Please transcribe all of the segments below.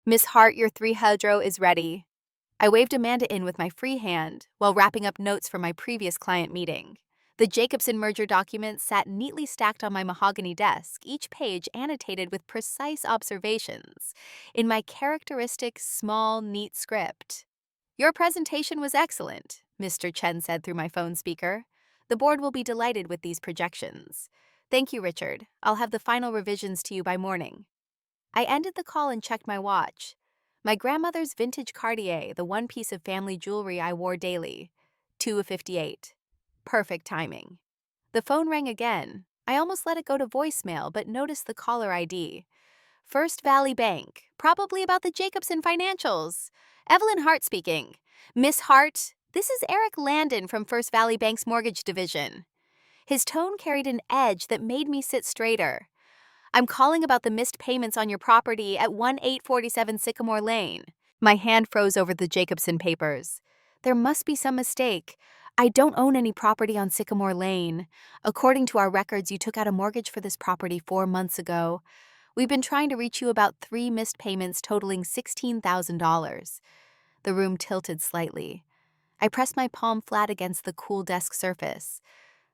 Miss Hart, your 300 is ready. I waved Amanda in with my free hand while wrapping up notes from my previous client meeting. The Jacobson merger documents sat neatly stacked on my mahogany desk, each page annotated with precise observations in my characteristic, small, neat script. Your presentation was excellent, Mr. Chen said through my phone speaker. The board will be delighted with these projections. Thank you, Richard. I'll have the final revisions to you by morning. I ended the call and checked my watch. My grandmother's vintage Cartier, the one piece of family jewelry I wore daily. 2:58. Perfect timing. The phone rang again. I almost let it go to voicemail, but noticed the caller ID. First Valley Bank, probably about the Jacobson financials. Evelyn Hart speaking. Miss Hart, this is Eric Landon from First Valley Bank's mortgage division. His tone carried an edge that made me sit straighter. I'm calling about the missed payments on your property at 1847 Sycamore Lane. My hand froze over the Jacobson papers. There must be some mistake. I don't own any property on Sycamore Lane. According to our records, you took out a mortgage for this property 4 months ago. We've been trying to reach you about 3 missed payments totaling $16,000. The room tilted slightly. I pressed my palm flat against the cool desk surface.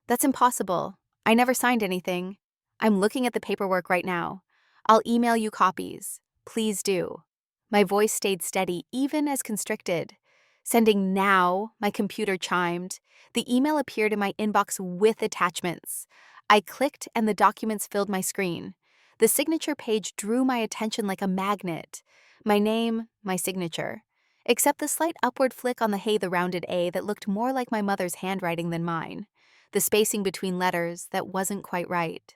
That's impossible. I never signed anything. I'm looking at the paperwork right now. I'll email you copies. Please do. My voice stayed steady, even as constricted. Sending now, my computer chimed. The email appeared in my inbox with attachments. I clicked and the documents filled my screen. The signature page drew my attention like a magnet. My name, my signature. Except the slight upward flick on the rounded A that looked more like my mother's handwriting than mine. The spacing between letters that wasn't quite right.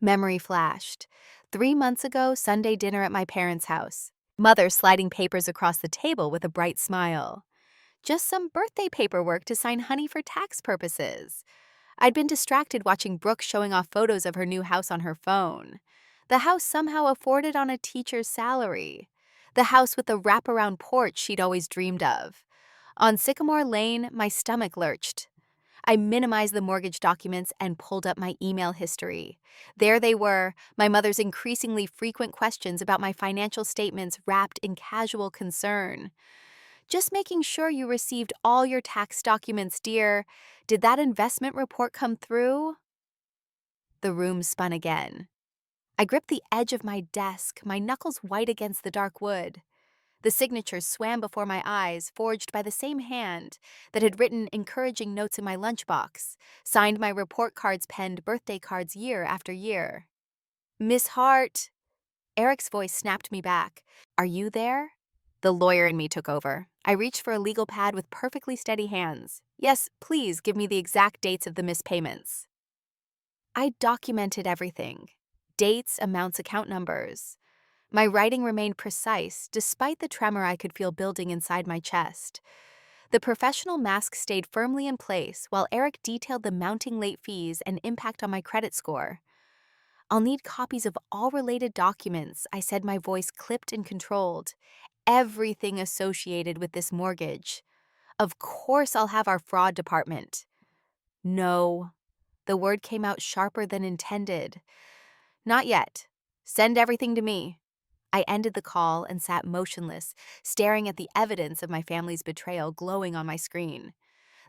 Memory flashed. 3 months ago, Sunday dinner at my parents' house. Mother sliding papers across the table with a bright smile. Just some birthday paperwork to sign Honey for tax purposes. I'd been distracted watching Brooke showing off photos of her new house on her phone. The house somehow afforded on a teacher's salary. The house with the wraparound porch she'd always dreamed of. On Sycamore Lane, my stomach lurched. I minimized the mortgage documents and pulled up my email history. There they were, my mother's increasingly frequent questions about my financial statements wrapped in casual concern. Just making sure you received all your tax documents, dear. Did that investment report come through? The room spun again. I gripped the edge of my desk, my knuckles white against the dark wood. The signatures swam before my eyes, forged by the same hand that had written encouraging notes in my lunchbox, signed my report cards, penned birthday cards year after year. Miss Hart, Eric's voice snapped me back. Are you there? The lawyer in me took over. I reached for a legal pad with perfectly steady hands. Yes, please give me the exact dates of the missed payments. I documented everything. Dates, amounts, account numbers. My writing remained precise, despite the tremor I could feel building inside my chest. The professional mask stayed firmly in place while Eric detailed the mounting late fees and impact on my credit score. I'll need copies of all related documents, I said, my voice clipped and controlled. Everything associated with this mortgage. Of course I'll have our fraud department. No. The word came out sharper than intended. Not yet. Send everything to me. I ended the call and sat motionless, staring at the evidence of my family's betrayal glowing on my screen.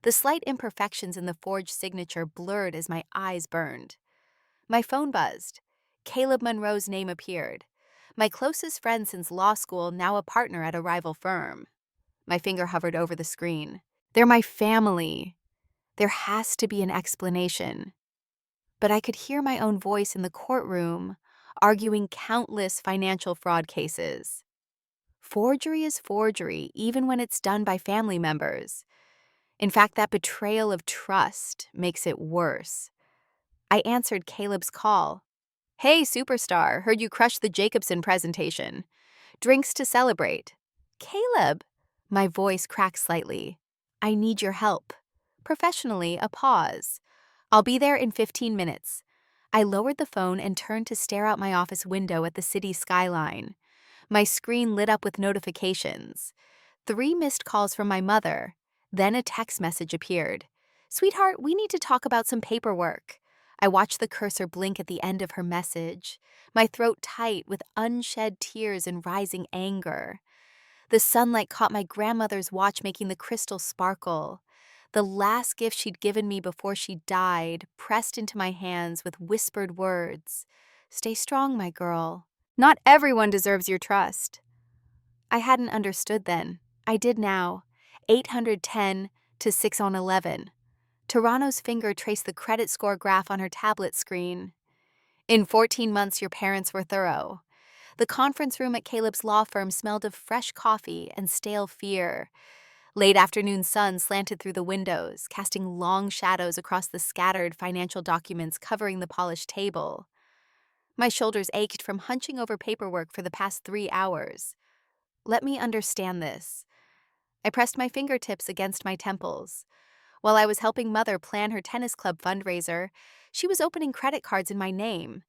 The slight imperfections in the forged signature blurred as my eyes burned. My phone buzzed. Caleb Monroe's name appeared. My closest friend since law school, now a partner at a rival firm. My finger hovered over the screen. They're my family. There has to be an explanation. But I could hear my own voice in the courtroom, arguing countless financial fraud cases. Forgery is forgery, even when it's done by family members. In fact, that betrayal of trust makes it worse. I answered Caleb's call. Hey, superstar, heard you crushed the Jacobson presentation. Drinks to celebrate. Caleb, my voice cracked slightly. I need your help. Professionally, a pause. I'll be there in 15 minutes. I lowered the phone and turned to stare out my office window at the city skyline. My screen lit up with notifications. 3 missed calls from my mother. Then a text message appeared. Sweetheart, we need to talk about some paperwork. I watched the cursor blink at the end of her message, my throat tight with unshed tears and rising anger. The sunlight caught my grandmother's watch, making the crystal sparkle. The last gift she'd given me before she died, pressed into my hands with whispered words. Stay strong, my girl. Not everyone deserves your trust. I hadn't understood then. I did now. 810 to 6 on 11. Toronto's finger traced the credit score graph on her tablet screen. In 14 months, your parents were thorough. The conference room at Caleb's law firm smelled of fresh coffee and stale fear. Late afternoon sun slanted through the windows, casting long shadows across the scattered financial documents covering the polished table. My shoulders ached from hunching over paperwork for the past 3 hours. Let me understand this. I pressed my fingertips against my temples. While I was helping Mother plan her tennis club fundraiser, she was opening credit cards in my name.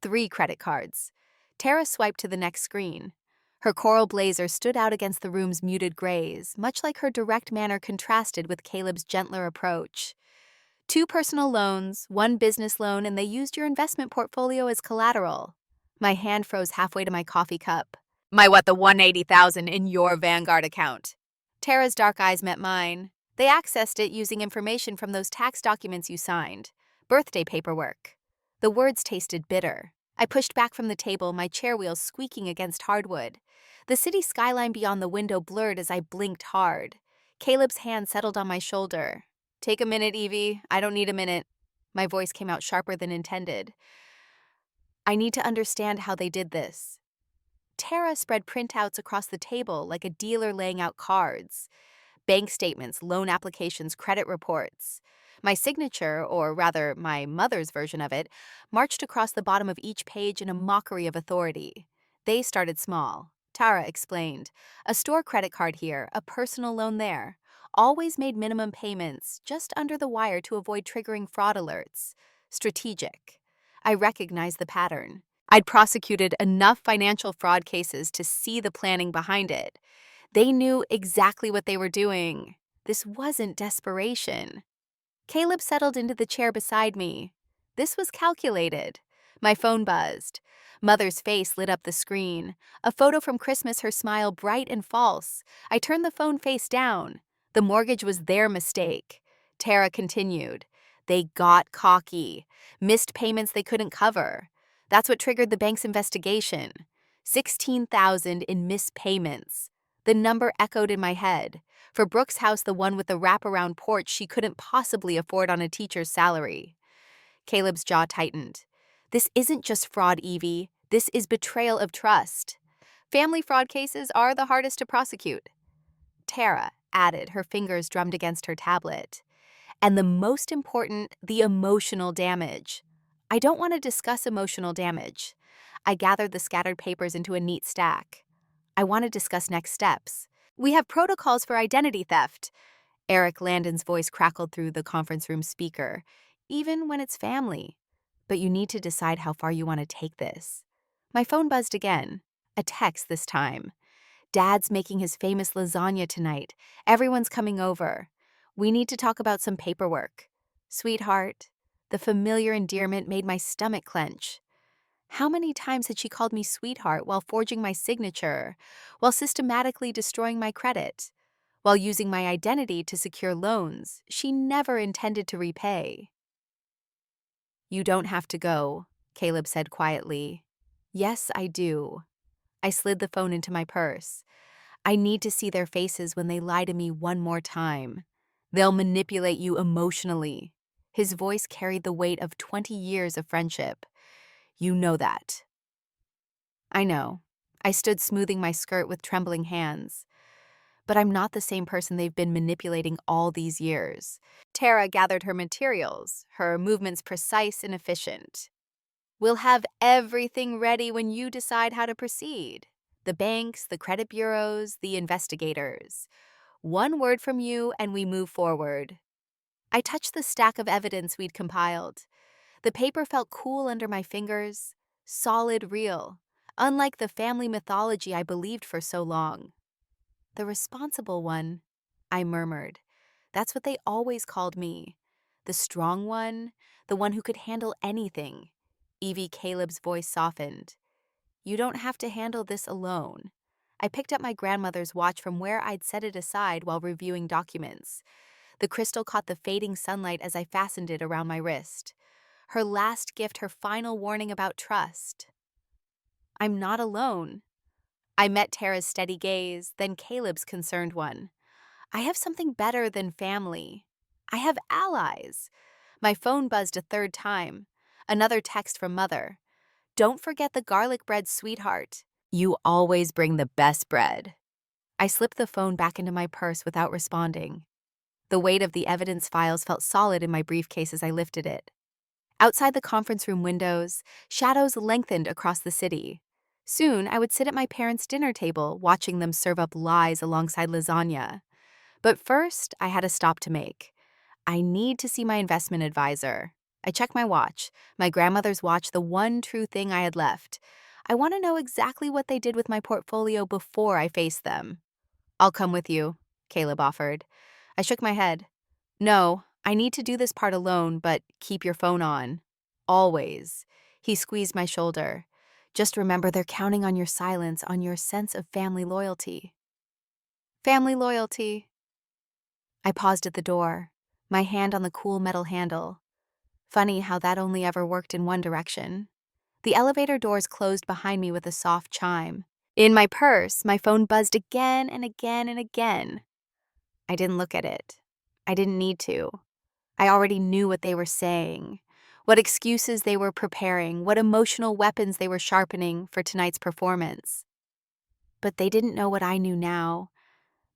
3 credit cards. Tara swiped to the next screen. Her coral blazer stood out against the room's muted grays, much like her direct manner contrasted with Caleb's gentler approach. 2 personal loans, 1 business loan, and they used your investment portfolio as collateral. My hand froze halfway to my coffee cup. The 180,000 in your Vanguard account. Tara's dark eyes met mine. They accessed it using information from those tax documents you signed. Birthday paperwork. The words tasted bitter. I pushed back from the table, my chair wheels squeaking against hardwood. The city skyline beyond the window blurred as I blinked hard. Caleb's hand settled on my shoulder. Take a minute, Evie. I don't need a minute. My voice came out sharper than intended. I need to understand how they did this. Tara spread printouts across the table like a dealer laying out cards. Bank statements, loan applications, credit reports. My signature, or rather my mother's version of it, marched across the bottom of each page in a mockery of authority. They started small. Tara explained. A store credit card here, a personal loan there. Always made minimum payments, just under the wire to avoid triggering fraud alerts. Strategic. I recognized the pattern. I'd prosecuted enough financial fraud cases to see the planning behind it. They knew exactly what they were doing. This wasn't desperation. Caleb settled into the chair beside me. This was calculated. My phone buzzed. Mother's face lit up the screen. A photo from Christmas, her smile bright and false. I turned the phone face down. The mortgage was their mistake. Tara continued. They got cocky. Missed payments they couldn't cover. That's what triggered the bank's investigation. 16,000 in missed payments. The number echoed in my head. For Brooke's house, the one with the wraparound porch she couldn't possibly afford on a teacher's salary. Caleb's jaw tightened. This isn't just fraud, Evie. This is betrayal of trust. Family fraud cases are the hardest to prosecute. Tara added, her fingers drummed against her tablet. And the most important, the emotional damage. I don't want to discuss emotional damage. I gathered the scattered papers into a neat stack. I want to discuss next steps. We have protocols for identity theft. Eric Landon's voice crackled through the conference room speaker, even when it's family. But you need to decide how far you want to take this. My phone buzzed again. A text this time. Dad's making his famous lasagna tonight. Everyone's coming over. We need to talk about some paperwork. Sweetheart. The familiar endearment made my stomach clench. How many times had she called me sweetheart while forging my signature, while systematically destroying my credit, while using my identity to secure loans she never intended to repay? You don't have to go, Caleb said quietly. Yes, I do. I slid the phone into my purse. I need to see their faces when they lie to me one more time. They'll manipulate you emotionally. His voice carried the weight of 20 years of friendship. You know that. I know. I stood smoothing my skirt with trembling hands. But I'm not the same person they've been manipulating all these years. Tara gathered her materials, her movements precise and efficient. We'll have everything ready when you decide how to proceed. The banks, the credit bureaus, the investigators. One word from you and we move forward. I touched the stack of evidence we'd compiled. The paper felt cool under my fingers, solid, real, unlike the family mythology I believed for so long. The responsible one, I murmured. That's what they always called me. The strong one? The one who could handle anything? Evie Caleb's voice softened. You don't have to handle this alone. I picked up my grandmother's watch from where I'd set it aside while reviewing documents. The crystal caught the fading sunlight as I fastened it around my wrist. Her last gift, her final warning about trust. I'm not alone. I met Tara's steady gaze, then Caleb's concerned one. I have something better than family. I have allies. My phone buzzed a third time. Another text from Mother. Don't forget the garlic bread, sweetheart. You always bring the best bread. I slipped the phone back into my purse without responding. The weight of the evidence files felt solid in my briefcase as I lifted it. Outside the conference room windows, shadows lengthened across the city. Soon, I would sit at my parents' dinner table, watching them serve up lies alongside lasagna. But first, I had a stop to make. I need to see my investment advisor. I checked my watch, my grandmother's watch, the one true thing I had left. I want to know exactly what they did with my portfolio before I faced them. I'll come with you, Caleb offered. I shook my head. No, I need to do this part alone, but keep your phone on. Always. He squeezed my shoulder. Just remember they're counting on your silence, on your sense of family loyalty. Family loyalty. I paused at the door, my hand on the cool metal handle. Funny how that only ever worked in one direction. The elevator doors closed behind me with a soft chime. In my purse, my phone buzzed again and again and again. I didn't look at it. I didn't need to. I already knew what they were saying, what excuses they were preparing, what emotional weapons they were sharpening for tonight's performance. But they didn't know what I knew now.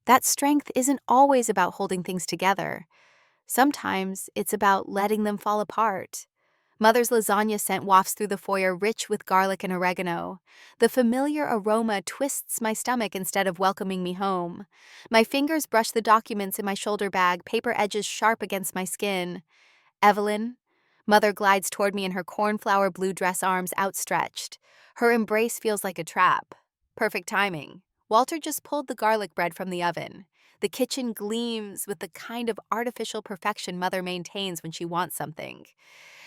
That strength isn't always about holding things together. Sometimes it's about letting them fall apart. Mother's lasagna scent wafts through the foyer, rich with garlic and oregano. The familiar aroma twists my stomach instead of welcoming me home. My fingers brush the documents in my shoulder bag, paper edges sharp against my skin. Evelyn. Mother glides toward me in her cornflower blue dress, arms outstretched. Her embrace feels like a trap. Perfect timing. Walter just pulled the garlic bread from the oven. The kitchen gleams with the kind of artificial perfection Mother maintains when she wants something.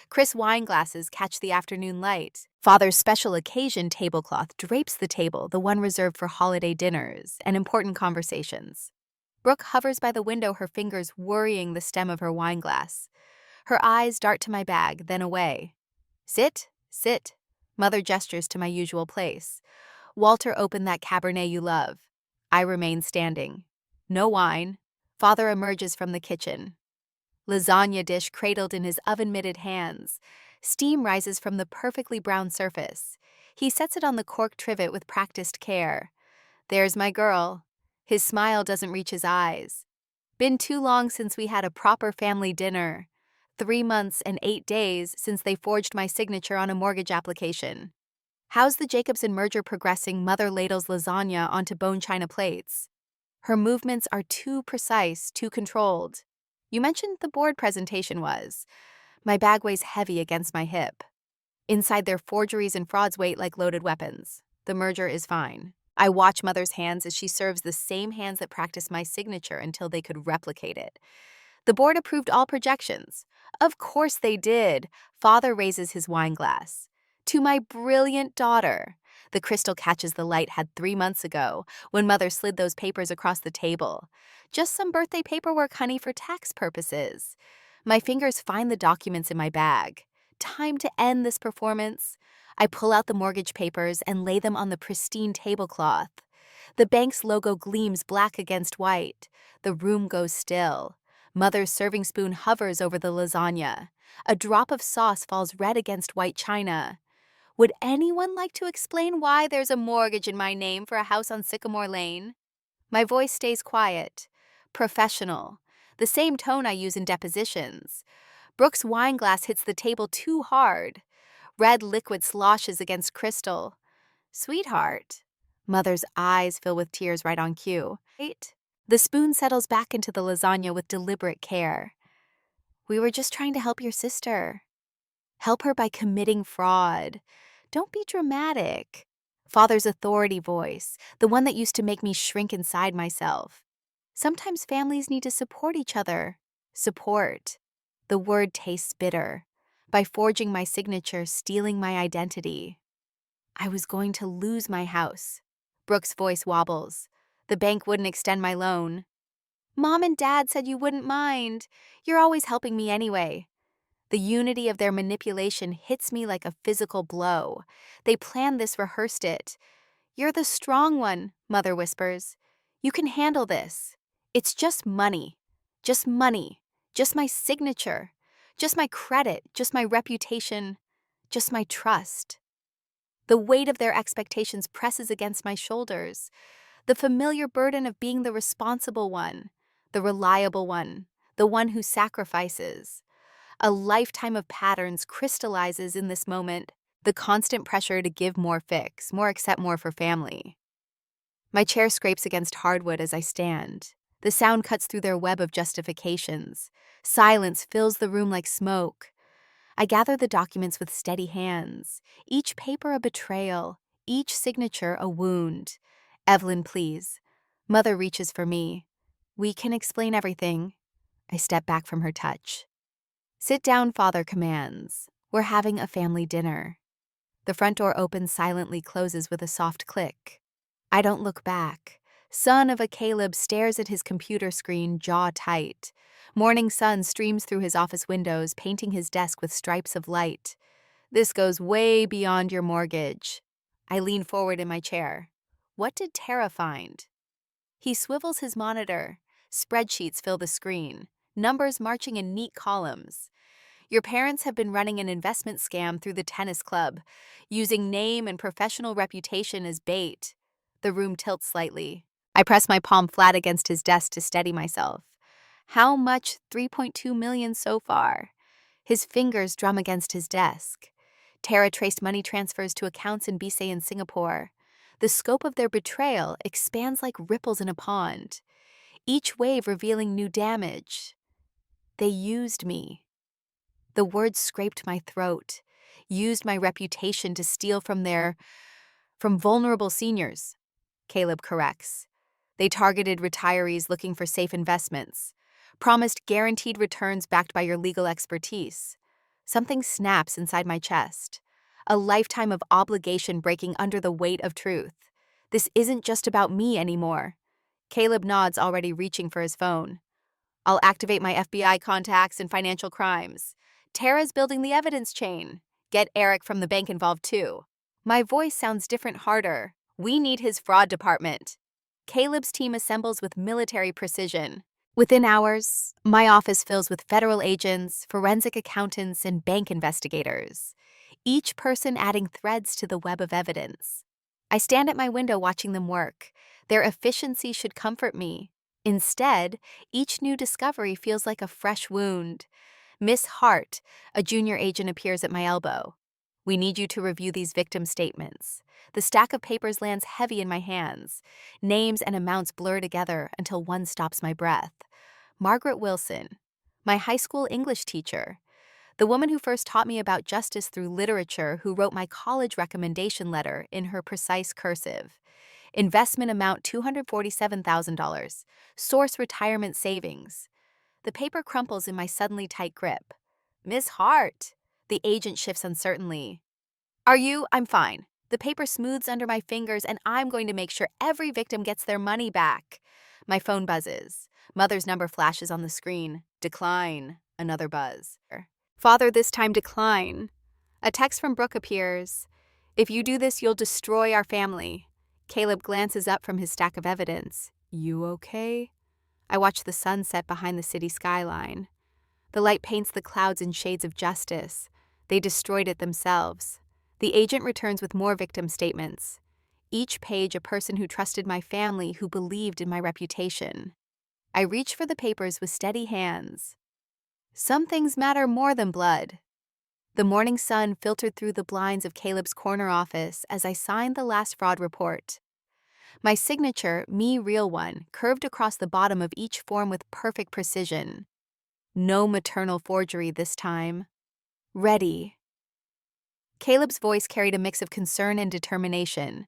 Chris wine glasses catch the afternoon light. Father's special occasion tablecloth drapes the table, the one reserved for holiday dinners and important conversations. Brooke hovers by the window, her fingers worrying the stem of her wine glass. Her eyes dart to my bag, then away. Sit, sit. Mother gestures to my usual place. Walter, open that Cabernet you love. I remain standing. No wine. Father emerges from the kitchen. Lasagna dish cradled in his oven-mitted hands. Steam rises from the perfectly brown surface. He sets it on the cork trivet with practiced care. There's my girl. His smile doesn't reach his eyes. Been too long since we had a proper family dinner. 3 months and 8 days since they forged my signature on a mortgage application. How's the Jacobson merger progressing? Mother ladles lasagna onto bone china plates. Her movements are too precise, too controlled. You mentioned the board presentation was. My bag weighs heavy against my hip. Inside their forgeries and frauds wait like loaded weapons. The merger is fine. I watch Mother's hands as she serves the same hands that practiced my signature until they could replicate it. The board approved all projections. Of course they did. Father raises his wine glass. To my brilliant daughter. The crystal catches the light had 3 months ago, when Mother slid those papers across the table. Just some birthday paperwork, honey, for tax purposes. My fingers find the documents in my bag. Time to end this performance. I pull out the mortgage papers and lay them on the pristine tablecloth. The bank's logo gleams black against white. The room goes still. Mother's serving spoon hovers over the lasagna. A drop of sauce falls red against white china. Would anyone like to explain why there's a mortgage in my name for a house on Sycamore Lane? My voice stays quiet. Professional. The same tone I use in depositions. Brooke's wine glass hits the table too hard. Red liquid sloshes against crystal. Sweetheart. Mother's eyes fill with tears right on cue. Right? The spoon settles back into the lasagna with deliberate care. We were just trying to help your sister. Help her by committing fraud. Don't be dramatic. Father's authority voice, the one that used to make me shrink inside myself. Sometimes families need to support each other. Support. The word tastes bitter. By forging my signature, stealing my identity, I was going to lose my house. Brooke's voice wobbles. The bank wouldn't extend my loan. Mom and Dad said you wouldn't mind. You're always helping me anyway. The unity of their manipulation hits me like a physical blow. They planned this, rehearsed it. You're the strong one, Mother whispers. You can handle this. It's just money. Just money. Just my signature. Just my credit. Just my reputation. Just my trust. The weight of their expectations presses against my shoulders. The familiar burden of being the responsible one, the reliable one, the one who sacrifices. A lifetime of patterns crystallizes in this moment, the constant pressure to give more, fix more, accept more for family. My chair scrapes against hardwood as I stand. The sound cuts through their web of justifications. Silence fills the room like smoke. I gather the documents with steady hands, each paper a betrayal, each signature a wound. Evelyn, please. Mother reaches for me. We can explain everything. I step back from her touch. Sit down, Father commands. We're having a family dinner. The front door opens silently, closes with a soft click. I don't look back. Son of a Caleb stares at his computer screen, jaw tight. Morning sun streams through his office windows, painting his desk with stripes of light. This goes way beyond your mortgage. I lean forward in my chair. What did Tara find? He swivels his monitor. Spreadsheets fill the screen, numbers marching in neat columns. Your parents have been running an investment scam through the tennis club, using name and professional reputation as bait. The room tilts slightly. I press my palm flat against his desk to steady myself. How much? 3.2 million so far. His fingers drum against his desk. Tara traced money transfers to accounts in Bisay and Singapore. The scope of their betrayal expands like ripples in a pond, each wave revealing new damage. They used me. The words scraped my throat, used my reputation to steal from vulnerable seniors. Caleb corrects. They targeted retirees looking for safe investments, promised guaranteed returns backed by your legal expertise. Something snaps inside my chest, a lifetime of obligation breaking under the weight of truth. This isn't just about me anymore. Caleb nods, already reaching for his phone. I'll activate my FBI contacts and financial crimes. Tara's building the evidence chain. Get Eric from the bank involved too. My voice sounds different, harder. We need his fraud department. Caleb's team assembles with military precision. Within hours, my office fills with federal agents, forensic accountants, and bank investigators, each person adding threads to the web of evidence. I stand at my window watching them work. Their efficiency should comfort me. Instead, each new discovery feels like a fresh wound. Miss Hart, a junior agent, appears at my elbow. We need you to review these victim statements. The stack of papers lands heavy in my hands. Names and amounts blur together until one stops my breath. Margaret Wilson, my high school English teacher. The woman who first taught me about justice through literature, who wrote my college recommendation letter in her precise cursive. Investment amount $247,000. Source retirement savings. The paper crumples in my suddenly tight grip. Miss Hart. The agent shifts uncertainly. Are you? I'm fine. The paper smooths under my fingers, and I'm going to make sure every victim gets their money back. My phone buzzes. Mother's number flashes on the screen. Decline. Another buzz. Father, this time decline. A text from Brooke appears. If you do this, you'll destroy our family. Caleb glances up from his stack of evidence. You okay? I watch the sun set behind the city skyline. The light paints the clouds in shades of justice. They destroyed it themselves. The agent returns with more victim statements. Each page a person who trusted my family, who believed in my reputation. I reach for the papers with steady hands. Some things matter more than blood. The morning sun filtered through the blinds of Caleb's corner office as I signed the last fraud report. My signature, me real one, curved across the bottom of each form with perfect precision. No maternal forgery this time. Ready. Caleb's voice carried a mix of concern and determination.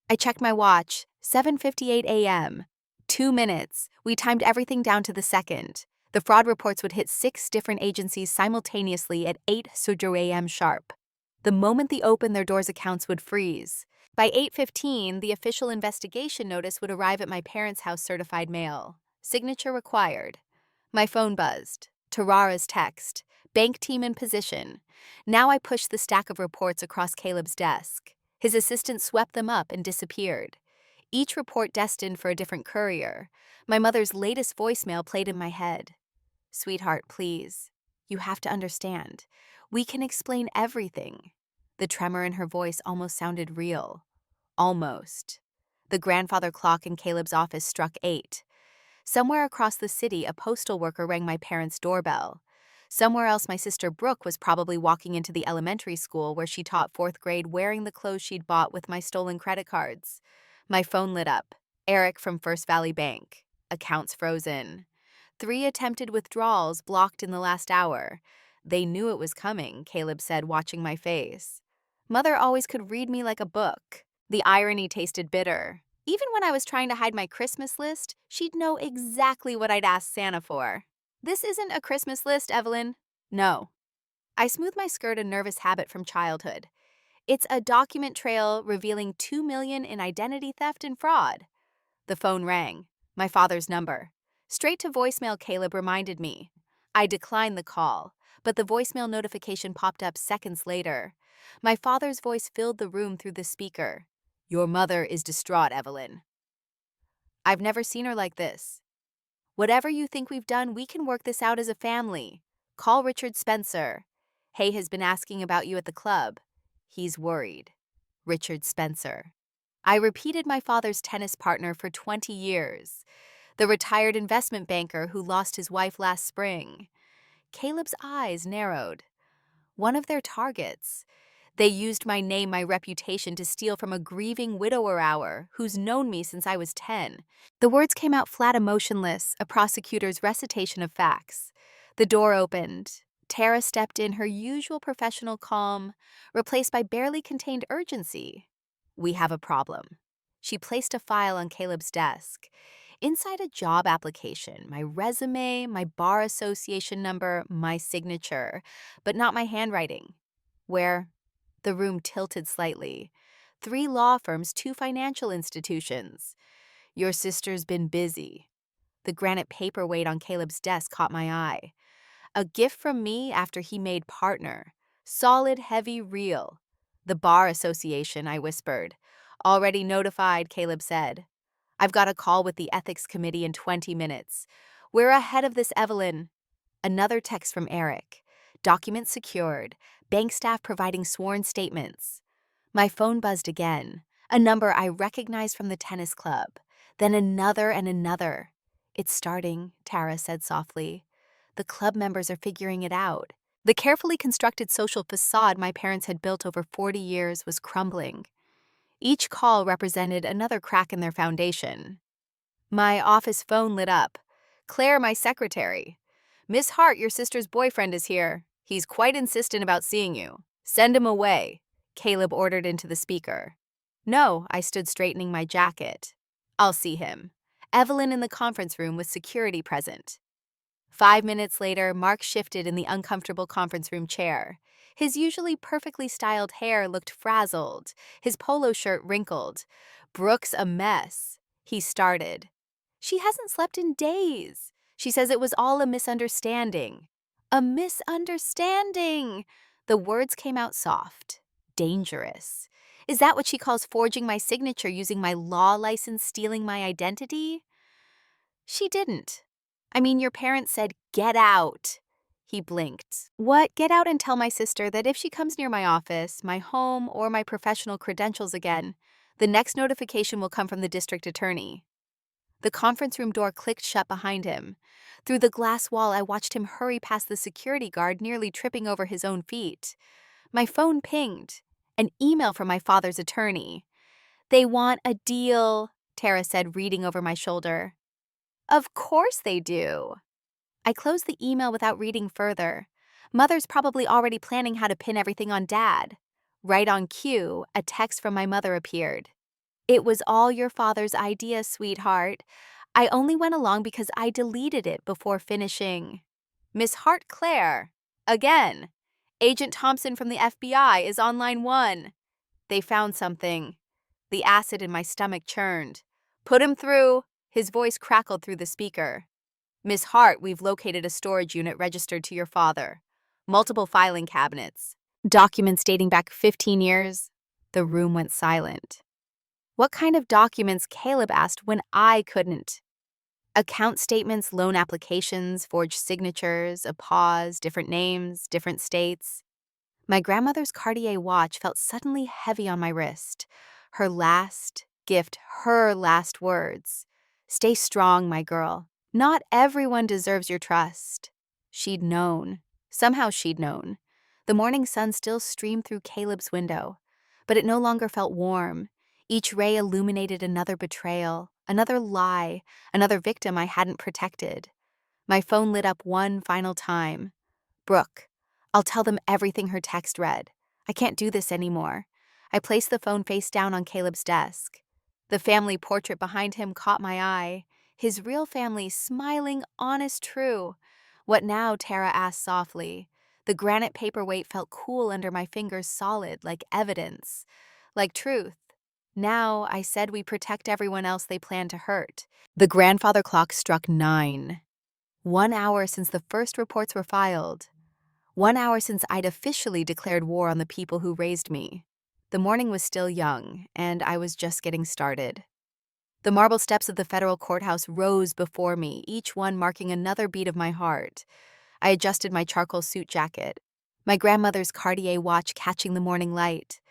I checked my watch. 7:58 a.m. 2 minutes. We timed everything down to the second. The fraud reports would hit 6 different agencies simultaneously at 8:00 a.m. sharp. The moment they opened their doors, accounts would freeze. By 8:15, the official investigation notice would arrive at my parents' house, certified mail. Signature required. My phone buzzed. Tarara's text. Bank team in position. Now I pushed the stack of reports across Caleb's desk. His assistant swept them up and disappeared. Each report destined for a different courier. My mother's latest voicemail played in my head. "Sweetheart, please. You have to understand. We can explain everything." The tremor in her voice almost sounded real. Almost. The grandfather clock in Caleb's office struck 8. Somewhere across the city, a postal worker rang my parents' doorbell. Somewhere else, my sister Brooke was probably walking into the elementary school where she taught 4th grade, wearing the clothes she'd bought with my stolen credit cards. My phone lit up. Eric from First Valley Bank. Accounts frozen. 3 attempted withdrawals blocked in the last hour. They knew it was coming, Caleb said, watching my face. Mother always could read me like a book. The irony tasted bitter. Even when I was trying to hide my Christmas list, she'd know exactly what I'd asked Santa for. "This isn't a Christmas list, Evelyn." "No." I smoothed my skirt, a nervous habit from childhood. "It's a document trail revealing $2 million in identity theft and fraud." The phone rang. My father's number. Straight to voicemail, Caleb reminded me. I declined the call, but the voicemail notification popped up seconds later. My father's voice filled the room through the speaker. "Your mother is distraught, Evelyn. I've never seen her like this. Whatever you think we've done, we can work this out as a family. Call Richard Spencer. Hay has been asking about you at the club. He's worried. Richard Spencer." I repeated my father's tennis partner for 20 years, the retired investment banker who lost his wife last spring. Caleb's eyes narrowed. One of their targets. They used my name, my reputation, to steal from a grieving widower hour who's known me since I was 10. The words came out flat, emotionless, a prosecutor's recitation of facts. The door opened. Tara stepped in, her usual professional calm, replaced by barely contained urgency. "We have a problem." She placed a file on Caleb's desk. Inside, a job application, my resume, my bar association number, my signature, but not my handwriting. Where? The room tilted slightly. 3 law firms, 2 financial institutions. "Your sister's been busy." The granite paperweight on Caleb's desk caught my eye. A gift from me after he made partner. Solid, heavy, real. "The Bar Association," I whispered. "Already notified," Caleb said. "I've got a call with the ethics committee in 20 minutes. We're ahead of this, Evelyn." Another text from Eric. "Documents secured. Bank staff providing sworn statements." My phone buzzed again, a number I recognized from the tennis club. Then another and another. "It's starting," Tara said softly. "The club members are figuring it out." The carefully constructed social facade my parents had built over 40 years was crumbling. Each call represented another crack in their foundation. My office phone lit up. "Claire, my secretary. Miss Hart, your sister's boyfriend, is here. He's quite insistent about seeing you. Send him away," Caleb ordered into the speaker. "No," I stood, straightening my jacket. "I'll see him." Evelyn in the conference room with security present. 5 minutes later, Mark shifted in the uncomfortable conference room chair. His usually perfectly styled hair looked frazzled, his polo shirt wrinkled. "Brooke's a mess," he started. "She hasn't slept in days. She says it was all a misunderstanding." "A misunderstanding!" The words came out soft. "Dangerous. Is that what she calls forging my signature, using my law license, stealing my identity?" "She didn't. I mean, your parents said, 'Get out.'" He blinked. "What? Get out and tell my sister that if she comes near my office, my home, or my professional credentials again, the next notification will come from the district attorney." The conference room door clicked shut behind him. Through the glass wall, I watched him hurry past the security guard, nearly tripping over his own feet. My phone pinged. An email from my father's attorney. "They want a deal," Tara said, reading over my shoulder. "Of course they do." I closed the email without reading further. Mother's probably already planning how to pin everything on Dad. Right on cue, a text from my mother appeared. "It was all your father's idea, sweetheart. I only went along because I deleted it before finishing. Miss Hart Claire. Again. Agent Thompson from the FBI is on line 1. They found something. The acid in my stomach churned. Put him through. His voice crackled through the speaker. Miss Hart, we've located a storage unit registered to your father. Multiple filing cabinets. Documents dating back 15 years. The room went silent. What kind of documents, Caleb asked, when I couldn't? Account statements, loan applications, forged signatures, a pause, different names, different states. My grandmother's Cartier watch felt suddenly heavy on my wrist. Her last gift, her last words. Stay strong, my girl. Not everyone deserves your trust. She'd known. Somehow she'd known. The morning sun still streamed through Caleb's window, but it no longer felt warm. Each ray illuminated another betrayal, another lie, another victim I hadn't protected. My phone lit up one final time. Brooke. I'll tell them everything her text read. I can't do this anymore. I placed the phone face down on Caleb's desk. The family portrait behind him caught my eye. His real family, smiling, honest, true. What now? Tara asked softly. The granite paperweight felt cool under my fingers, solid, like evidence, like truth. Now, I said, we protect everyone else they plan to hurt. The grandfather clock struck 9. 1 hour since the first reports were filed. 1 hour since I'd officially declared war on the people who raised me. The morning was still young, and I was just getting started. The marble steps of the federal courthouse rose before me, each one marking another beat of my heart. I adjusted my charcoal suit jacket, my grandmother's Cartier watch catching the morning light.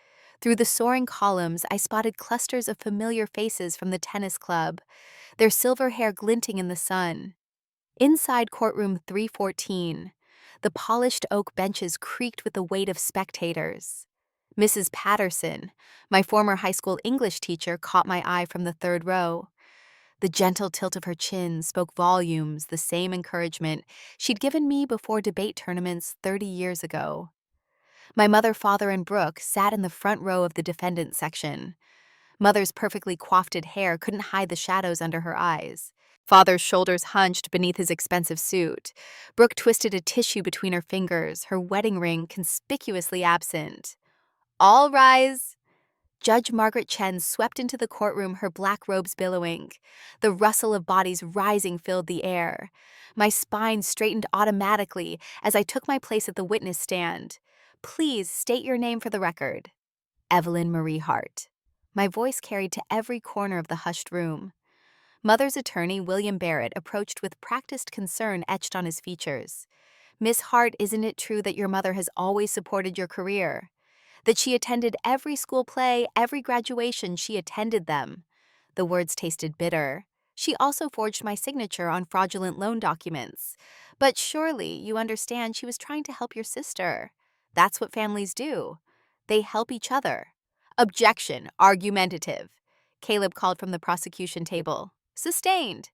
Through the soaring columns, I spotted clusters of familiar faces from the tennis club, their silver hair glinting in the sun. Inside courtroom 314, the polished oak benches creaked with the weight of spectators. Mrs. Patterson, my former high school English teacher, caught my eye from the third row. The gentle tilt of her chin spoke volumes, the same encouragement she'd given me before debate tournaments 30 years ago. My mother, father, and Brooke sat in the front row of the defendant section. Mother's perfectly coiffed hair couldn't hide the shadows under her eyes. Father's shoulders hunched beneath his expensive suit. Brooke twisted a tissue between her fingers, her wedding ring conspicuously absent. All rise. Judge Margaret Chen swept into the courtroom, her black robes billowing. The rustle of bodies rising filled the air. My spine straightened automatically as I took my place at the witness stand. Please state your name for the record. Evelyn Marie Hart. My voice carried to every corner of the hushed room. Mother's attorney, William Barrett, approached with practiced concern etched on his features. Miss Hart, isn't it true that your mother has always supported your career? That she attended every school play, every graduation, she attended them. The words tasted bitter. She also forged my signature on fraudulent loan documents. But surely, you understand, she was trying to help your sister. That's what families do. They help each other. Objection, argumentative. Caleb called from the prosecution table. Sustained.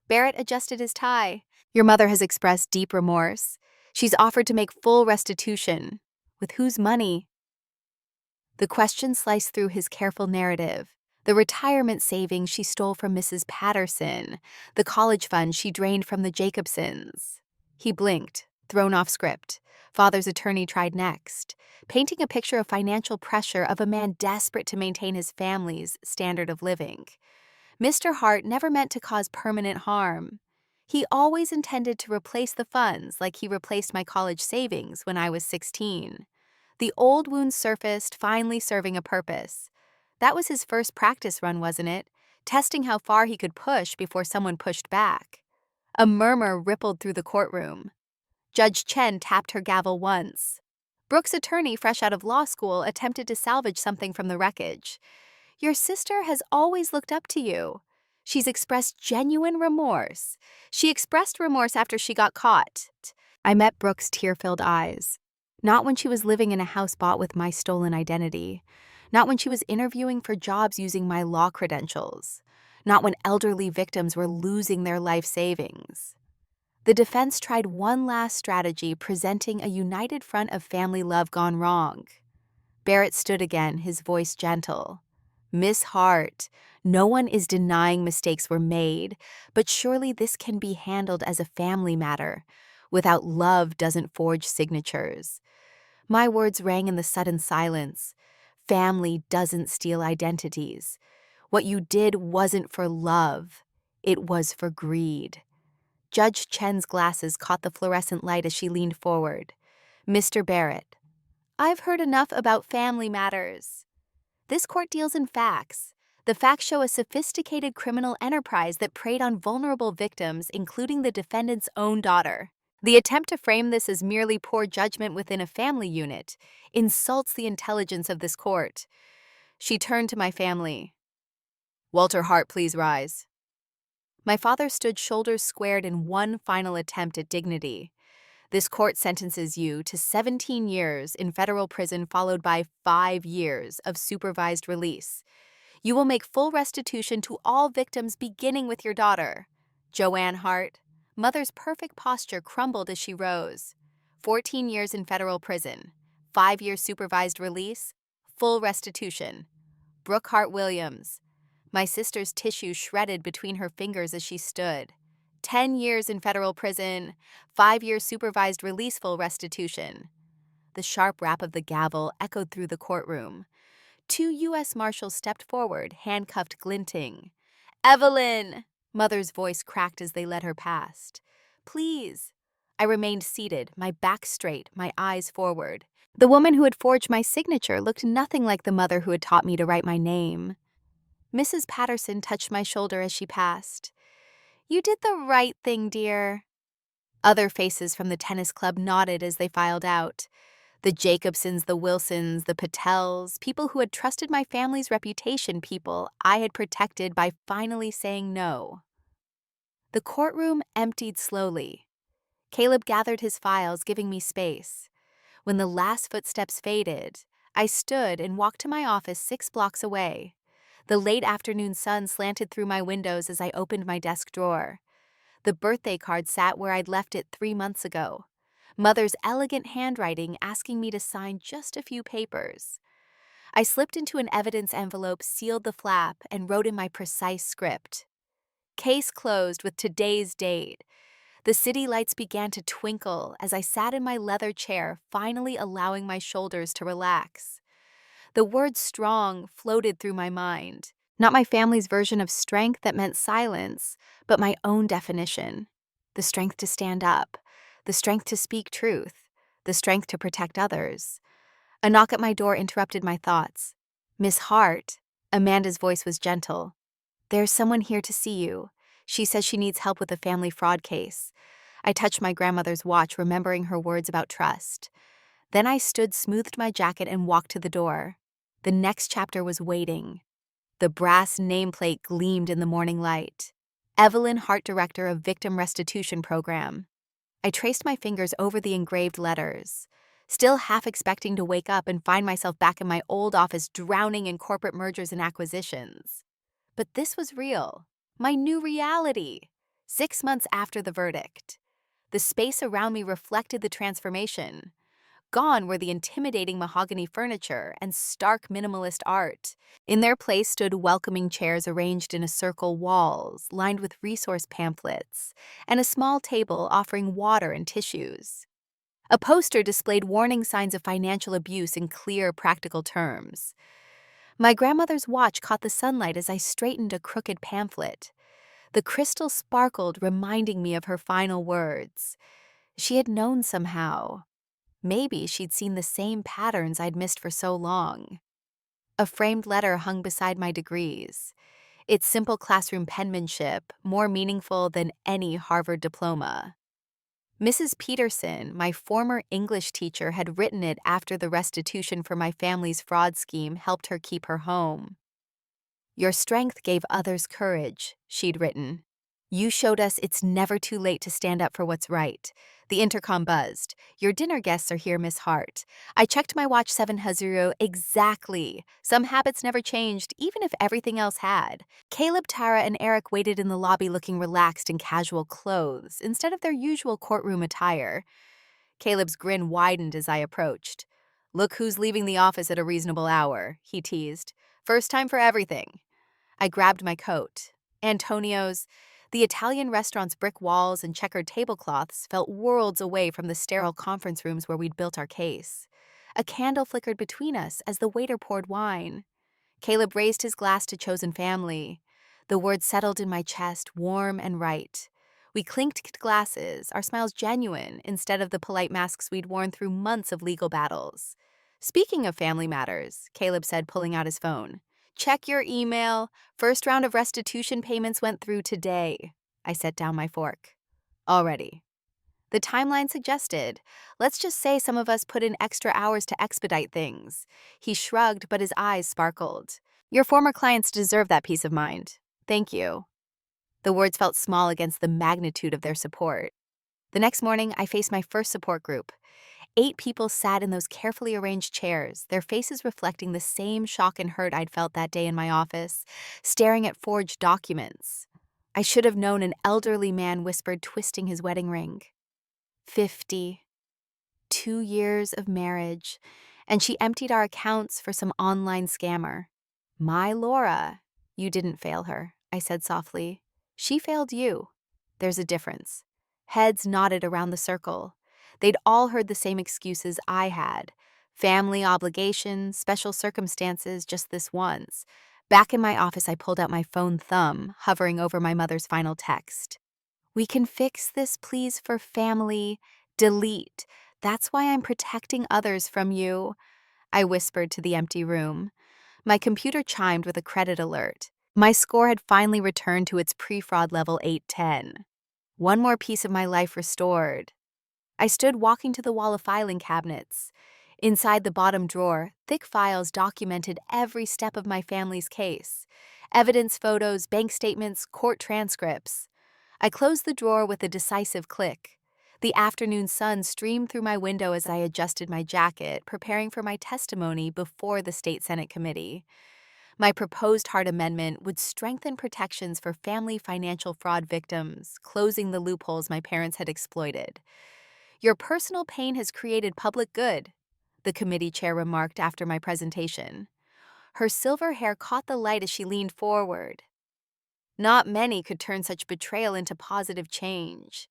Barrett adjusted his tie. Your mother has expressed deep remorse. She's offered to make full restitution. With whose money? The question sliced through his careful narrative. The retirement savings she stole from Mrs. Patterson. The college fund she drained from the Jacobsons. He blinked, thrown off script. Father's attorney tried next, painting a picture of financial pressure of a man desperate to maintain his family's standard of living. Mr. Hart never meant to cause permanent harm. He always intended to replace the funds like he replaced my college savings when I was 16. The old wound surfaced, finally serving a purpose. That was his first practice run, wasn't it? Testing how far he could push before someone pushed back. A murmur rippled through the courtroom. Judge Chen tapped her gavel once. Brooke's attorney, fresh out of law school, attempted to salvage something from the wreckage. Your sister has always looked up to you. She's expressed genuine remorse. She expressed remorse after she got caught. I met Brooke's tear-filled eyes. Not when she was living in a house bought with my stolen identity. Not when she was interviewing for jobs using my law credentials. Not when elderly victims were losing their life savings. The defense tried one last strategy, presenting a united front of family love gone wrong. Barrett stood again, his voice gentle. Miss Hart, No one is denying mistakes were made, but surely this can be handled as a family matter. Without love doesn't forge signatures. My words rang in the sudden silence. Family doesn't steal identities. What you did wasn't for love. It was for greed. Judge Chen's glasses caught the fluorescent light as she leaned forward. Mr. Barrett, I've heard enough about family matters. This court deals in facts. The facts show a sophisticated criminal enterprise that preyed on vulnerable victims, including the defendant's own daughter. The attempt to frame this as merely poor judgment within a family unit insults the intelligence of this court. She turned to my family. Walter Hart, please rise. My father stood shoulders squared in one final attempt at dignity. This court sentences you to 17 years in federal prison followed by 5 years of supervised release. You will make full restitution to all victims beginning with your daughter. Joanne Hart. Mother's perfect posture crumbled as she rose. 14 years in federal prison. 5 years supervised release. Full restitution. Brooke Hart Williams. My sister's tissue shredded between her fingers as she stood. 10 years in federal prison, 5 years supervised release, full restitution. The sharp rap of the gavel echoed through the courtroom. 2 U.S. Marshals stepped forward, handcuffed, glinting. Evelyn! Mother's voice cracked as they led her past. Please. I remained seated, my back straight, my eyes forward. The woman who had forged my signature looked nothing like the mother who had taught me to write my name. Mrs. Patterson touched my shoulder as she passed. You did the right thing, dear. Other faces from the tennis club nodded as they filed out. The Jacobsons, the Wilsons, the Patels, people who had trusted my family's reputation, people I had protected by finally saying no. The courtroom emptied slowly. Caleb gathered his files, giving me space. When the last footsteps faded, I stood and walked to my office 6 blocks away. The late afternoon sun slanted through my windows as I opened my desk drawer. The birthday card sat where I'd left it 3 months ago. Mother's elegant handwriting asking me to sign just a few papers. I slipped into an evidence envelope, sealed the flap, and wrote in my precise script. Case closed with today's date. The city lights began to twinkle as I sat in my leather chair, finally allowing my shoulders to relax. The word strong floated through my mind. Not my family's version of strength that meant silence, but my own definition. The strength to stand up, the strength to speak truth, the strength to protect others. A knock at my door interrupted my thoughts. Miss Hart, Amanda's voice was gentle. There's someone here to see you. She says she needs help with a family fraud case. I touched my grandmother's watch, remembering her words about trust. Then I stood, smoothed my jacket, and walked to the door. The next chapter was waiting. The brass nameplate gleamed in the morning light. Evelyn Hart, Director of Victim Restitution Program. I traced my fingers over the engraved letters, still half expecting to wake up and find myself back in my old office drowning in corporate mergers and acquisitions. But this was real, my new reality, 6 months after the verdict. The space around me reflected the transformation. Gone were the intimidating mahogany furniture and stark minimalist art. In their place stood welcoming chairs arranged in a circle, walls lined with resource pamphlets, and a small table offering water and tissues. A poster displayed warning signs of financial abuse in clear, practical terms. My grandmother's watch caught the sunlight as I straightened a crooked pamphlet. The crystal sparkled, reminding me of her final words. She had known somehow. Maybe she'd seen the same patterns I'd missed for so long. A framed letter hung beside my degrees, its simple classroom penmanship more meaningful than any Harvard diploma. Mrs. Peterson, my former English teacher, had written it after the restitution for my family's fraud scheme helped her keep her home. Your strength gave others courage, she'd written. You showed us it's never too late to stand up for what's right. The intercom buzzed. Your dinner guests are here, Miss Hart. I checked my watch 7:00 exactly. Some habits never changed, even if everything else had. Caleb, Tara, and Eric waited in the lobby looking relaxed in casual clothes instead of their usual courtroom attire. Caleb's grin widened as I approached. Look who's leaving the office at a reasonable hour, he teased. First time for everything. I grabbed my coat. Antonio's, the Italian restaurant's brick walls and checkered tablecloths felt worlds away from the sterile conference rooms where we'd built our case. A candle flickered between us as the waiter poured wine. Caleb raised his glass to chosen family. The words settled in my chest, warm and right. We clinked glasses, our smiles genuine instead of the polite masks we'd worn through months of legal battles. Speaking of family matters, Caleb said, pulling out his phone. Check your email. First round of restitution payments went through today. I set down my fork. Already. The timeline suggested. Let's just say some of us put in extra hours to expedite things. He shrugged, but his eyes sparkled. Your former clients deserve that peace of mind. Thank you. The words felt small against the magnitude of their support. The next morning, I faced my first support group. 8 people sat in those carefully arranged chairs, their faces reflecting the same shock and hurt I'd felt that day in my office, staring at forged documents. I should have known, an elderly man whispered, twisting his wedding ring. 50. 2 years of marriage, and she emptied our accounts for some online scammer. My Laura. You didn't fail her, I said softly. She failed you. There's a difference. Heads nodded around the circle. They'd all heard the same excuses I had. Family obligations, special circumstances, just this once. Back in my office, I pulled out my phone thumb, hovering over my mother's final text. We can fix this, please, for family. Delete. That's why I'm protecting others from you, I whispered to the empty room. My computer chimed with a credit alert. My score had finally returned to its pre-fraud level 810. One more piece of my life restored. I stood walking to the wall of filing cabinets. Inside the bottom drawer, thick files documented every step of my family's case. Evidence photos, bank statements, court transcripts. I closed the drawer with a decisive click. The afternoon sun streamed through my window as I adjusted my jacket, preparing for my testimony before the State Senate Committee. My proposed Hart Amendment would strengthen protections for family financial fraud victims, closing the loopholes my parents had exploited. Your personal pain has created public good, the committee chair remarked after my presentation. Her silver hair caught the light as she leaned forward. Not many could turn such betrayal into positive change.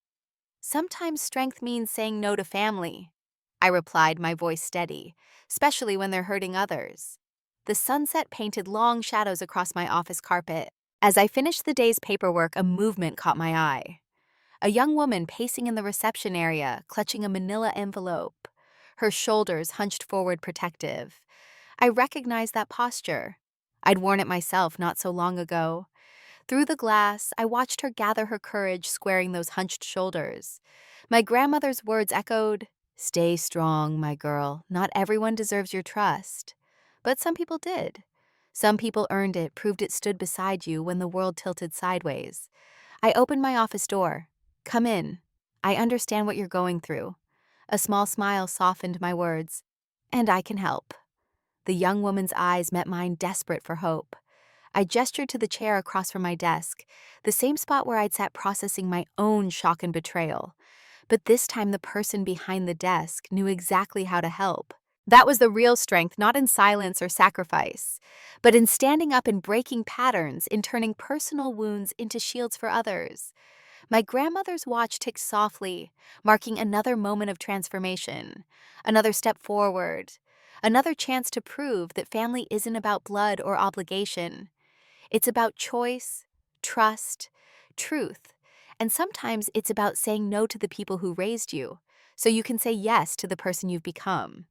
Sometimes strength means saying no to family, I replied, my voice steady, especially when they're hurting others. The sunset painted long shadows across my office carpet. As I finished the day's paperwork, a movement caught my eye. A young woman pacing in the reception area, clutching a manila envelope, her shoulders hunched forward protective. I recognized that posture. I'd worn it myself not so long ago. Through the glass, I watched her gather her courage, squaring those hunched shoulders. My grandmother's words echoed, "Stay strong, my girl. Not everyone deserves your trust." But some people did. Some people earned it, proved it stood beside you when the world tilted sideways. I opened my office door. Come in. I understand what you're going through. A small smile softened my words. And I can help. The young woman's eyes met mine, desperate for hope. I gestured to the chair across from my desk, the same spot where I'd sat processing my own shock and betrayal. But this time the person behind the desk knew exactly how to help. That was the real strength, not in silence or sacrifice, but in standing up and breaking patterns, in turning personal wounds into shields for others. My grandmother's watch ticked softly, marking another moment of transformation, another step forward, another chance to prove that family isn't about blood or obligation. It's about choice, trust, truth, and sometimes it's about saying no to the people who raised you, so you can say yes to the person you've become.